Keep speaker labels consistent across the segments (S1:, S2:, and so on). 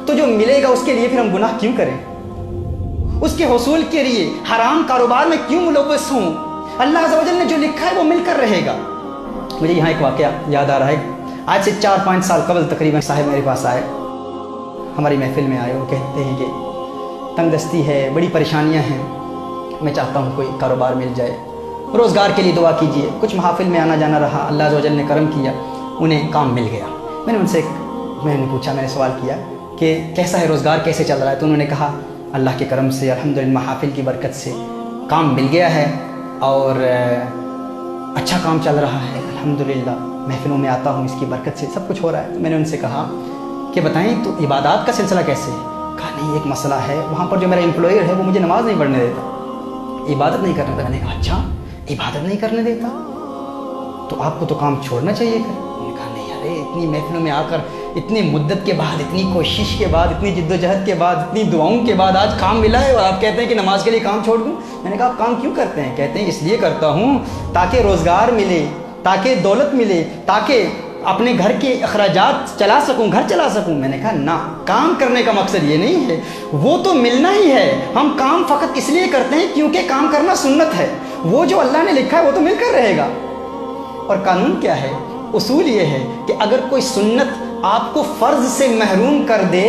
S1: तो जो मिलेगा उसके लिए फिर हम गुनाह क्यों करें? उसके हुसूल के लिए हराम कारोबार में क्यों मुलव्वस हूँ? अल्लाह अज़्ज़ व जल ने जो लिखा है वो मिलकर रहेगा। मुझे यहाँ एक वाक़या याद आ रहा है। आज से 4-5 साल कबल तकरीबन साहब मेरे पास आए, हमारी महफिल में आए। वो कहते हैं कि तंगदस्ती है, बड़ी परेशानियाँ हैं, मैं चाहता हूँ कोई कारोबार मिल जाए, रोज़गार के लिए दुआ कीजिए। कुछ महफिल में आना जाना रहा, अल्लाह अज़्ज़ व जल ने करम किया, उन्हें काम मिल गया। मैंने पूछा, मैंने सवाल किया कि कैसा है रोज़गार, कैसे चल रहा है? तो उन्होंने कहा अल्लाह के करम से अल्हम्दुलिल्लाह महफिल की बरकत से काम मिल गया है और अच्छा काम चल रहा है अल्हम्दुलिल्लाह, महफिलों में आता हूँ, इसकी बरकत से सब कुछ हो रहा है। तो मैंने उनसे कहा कि बताएं तो इबादत का सिलसिला कैसे है? कहा नहीं, एक मसला है, वहाँ पर जो मेरा एम्प्लॉयर है वो मुझे नमाज नहीं पढ़ने देता, इबादत नहीं करने देता। मैंने कहा अच्छा, इबादत नहीं करने देता तो आपको तो काम छोड़ना चाहिए। उन्होंने कहा नहीं, अरे इतनी महफिलों में आकर, इतनी मुद्दत के बाद, इतनी कोशिश के बाद, इतनी जिद्दोजहद के बाद, इतनी दुआओं के बाद आज काम मिला है और आप कहते हैं कि नमाज के लिए काम छोड़ दूँ। मैंने कहा आप काम क्यों करते हैं? कहते हैं इसलिए करता हूँ ताकि रोज़गार मिले, ताकि दौलत मिले, ताकि अपने घर के अखराजात चला सकूं, घर चला सकूं। मैंने कहा ना, काम करने का मकसद ये नहीं है, वो तो मिलना ही है। हम काम फ़कत इसलिए करते हैं क्योंकि काम करना सुन्नत है, वो जो अल्लाह ने लिखा है वो तो मिलकर रहेगा। और कानून क्या है? उसूल ये है कि अगर कोई सुन्नत आपको फ़र्ज़ से महरूम कर दे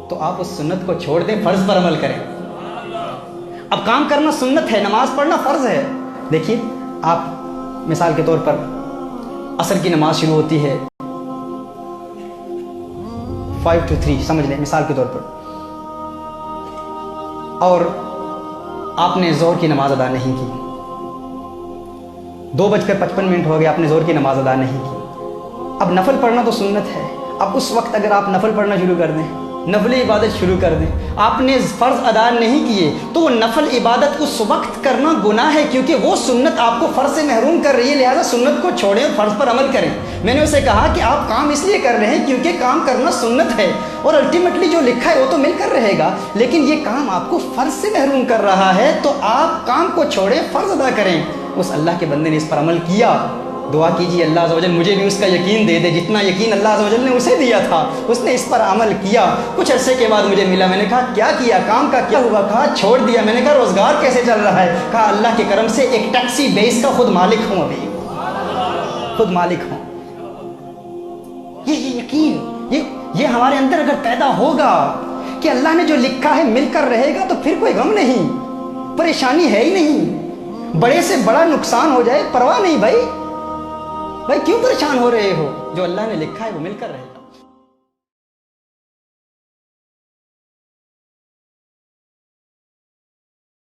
S1: तो आप उस सुन्नत को छोड़ दें, फ़र्ज़ पर अमल करें। अब काम करना सुन्नत है, नमाज पढ़ना फ़र्ज़ है। देखिए, आप मिसाल के तौर पर असर की नमाज शुरू होती है 5 to 3, समझ लें मिसाल के तौर पर, और आपने ज़ोहर की नमाज अदा नहीं की, 2:55 हो गए, आपने ज़ोहर की नमाज अदा नहीं की। अब नफल पढ़ना तो सुन्नत है। अब उस वक्त अगर आप नफल पढ़ना शुरू कर दें, नफल इबादत शुरू कर दें, आपने फ़र्ज़ अदा नहीं किए तो वो नफल इबादत उस वक्त करना गुनाह है, क्योंकि वो सुन्नत आपको फ़र्ज़ से महरूम कर रही है। लिहाजा सुन्नत को छोड़ें और फ़र्ज़ पर अमल करें। मैंने उसे कहा कि आप काम इसलिए कर रहे हैं क्योंकि काम करना सुन्नत है और अल्टीमेटली जो लिखा है वो तो मिलकर रहेगा, लेकिन ये काम आपको फ़र्ज़ से महरूम कर रहा है तो आप काम को छोड़ें, फ़र्ज़ अदा करें। उस अल्लाह के बंदे ने इस पर अमल किया। दुआ कीजिए अल्लाह अज़्ज़ व जल मुझे भी उसका यकीन दे दे जितना यकीन अल्लाह अज़्ज़ व जल ने उसे दिया था। उसने इस पर अमल किया, कुछ अरसे के बाद मुझे मिला। मैंने कहा क्या किया, काम का क्या हुआ? कहा छोड़ दिया। मैंने कहा रोज़गार कैसे चल रहा है? कहा अल्लाह के करम से एक टैक्सी बेस का खुद मालिक हूँ, अभी खुद मालिक हूँ। ये यकीन ये हमारे अंदर अगर पैदा होगा कि अल्लाह ने जो लिखा है मिलकर रहेगा तो फिर कोई गम नहीं, परेशानी है ही नहीं। बड़े से बड़ा नुकसान हो जाए परवाह नहीं भाई, क्यों परेशान हो रहे हो? जो अल्लाह ने लिखा है वो मिलकर रहे।